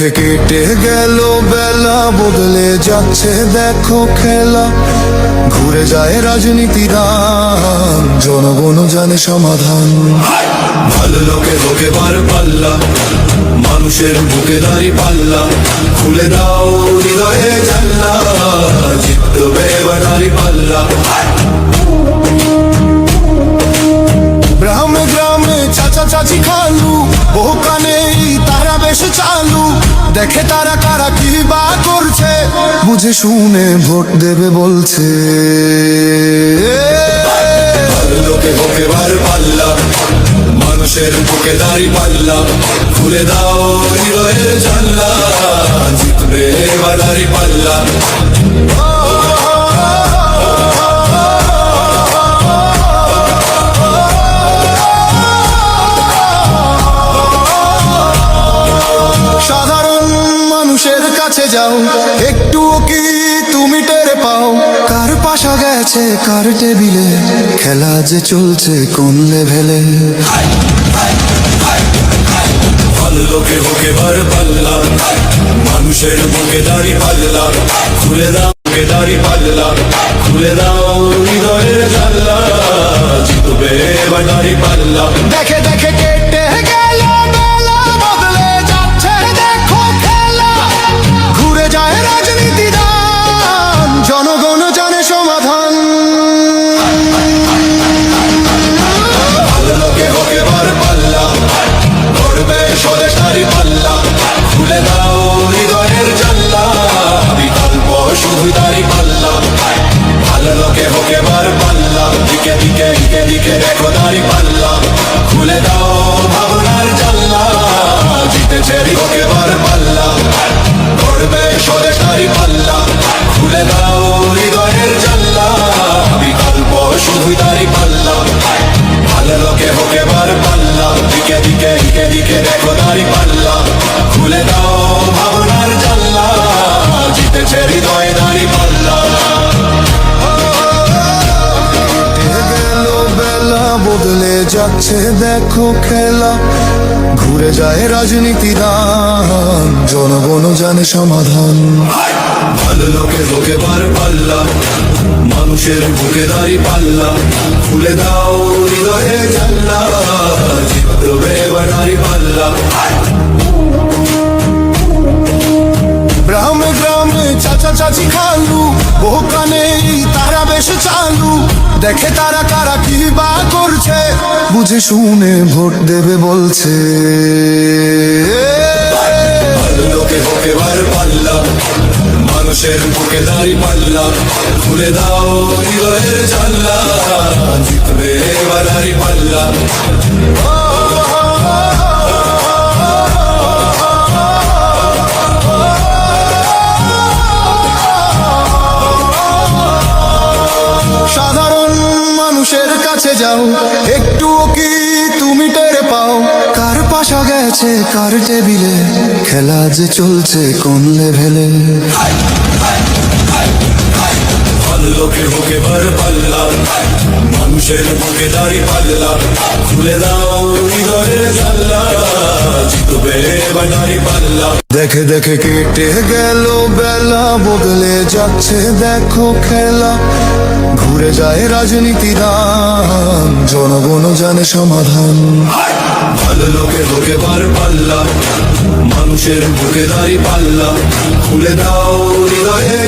কেটে গেল বেলা, বদলে যাচ্ছে দেখো খেলা। ঘুরে যায় রাজনীতির রান, জনগণ জানে সমাধান। ভালো লোকে লোকে বার পাল্লা, মানুষের বুকে দাঁড়ি পাল্লা। খুলে দাও হৃদয়ে জানলা, জিতবে এবার দাঁড়ি পাল্লা। গ্রামে গ্রামে চাচা চাচি খালু, বহু কানে তারা বেশ চালু। দেখে তারা কারা কি বা করছে, বুঝে শুনে ভোট দেবে বলছে। ভালো লোকে লোকে বার পাল্লা, মানুষের বুকে দাঁড়ি পাল্লা। খুলে দাও হৃদয়ের জানলা, জিতবে এবার দাঁড়ি পাল্লা। সাধারণ মানুষের কাছে যাও, একটুও কি তুমি টের পাও? কার পাশা গেছে কার টেবিলে, খেলা যে চলছে কোন লেভেলে। ভালো লোকে বুকে বার পাল্লা, মানুষের বুকে দাঁড়ি পাল্লা। খুলে দাও বুকে দাঁড়ি পাল্লা, খুলে দাও হৃদয়ের জানলা, জিতবে এবার দাঁড়ি পাল্লা। দেখে দেখে কেটে গেল বেলা, বদলে যাচ্ছে দেখো খেলা। ঘুরে যায় রাজনীতির রান, জনগণ জানে সমাধান। ভালো লোকে বুকে বার পাল্লা, করবে স্বদেশ দাঁড়ি পাল্লা। খুলে দাও হৃদয়ের জানলা, বিকল্প শুধু দাঁড়ি পাল্লা। ভালো লোকে বুকে বার পাল্লা, দিকে দিকে দিকে দিকে দেখো দাঁড়ি পাল্লা। খুলে দাও ভাবনার জানলা, জিতেছে বুকে বার পাল্লা। করবে স্বদেশ দাঁড়ি পাল্লা। খুলে দাও হৃদয়ের জানলা, বিকল্প শুধু দাঁড়ি পাল্লা। ভালো লোকে বুকে বার পাল্লা, দিকে দিকে দিকে দিকে দেখো দাঁড়ি পাল্লা। খুলে দাও ভাবনার জানলা, জিতেছে হৃদয়ে দাঁড়ি পাল্লা। গেল বেলা, বদলে যাচ্ছে দেখো খেলা। ঘুরে যায় রাজনীতির রান, জনগণ জানে সমাধান। ভালো লোকে লোকে বার পাল্লা, মানুষের বুকে দাঁড়ি পাল্লা। খুলে দাও হৃদয়ে জানলা, জিতবে এবার দাঁড়ি পাল্লা। গ্রামে গ্রামে চাচা চাচি খালু, বহু কানে তারা বেশ চালু। দেখে তারা কারা কি বা করছে, বুঝে শুনে ভোট দেবে বলছে। ভালো লোকে বুকে বার পাল্লা, মানুষের বুকে দাঁড়ি পাল্লা। খুলে দাও হৃদয়ের জানলা, জিতবে এবার দাঁড়ি পাল্লা। সাধারণ মানুষের কাছে যাও, একটুও কি তুমি টের পাও? কার পাশা গেছে কার টেবিলে, খেলা যে চলছে কোন লেভেলে। ভালো লোকে বুকে বার পাল্লা, মানুষের বুকে দাঁড়ি পাল্লা। খুলে দাও হৃদয়ের জানলা, জিতবে এবার দাঁড়ি পাল্লা। দেখে দেখে কেটে গেল বেলা, বদলে যাচ্ছে দেখো খেলা। ঘুরে যায় রাজনীতির রান, জনগণ জানে সমাধান। ভালো লোকে বুকে বার পাল্লা, মানুষের বুকে দাঁড়ি পাল্লা। খুলে দাও হৃদয়ে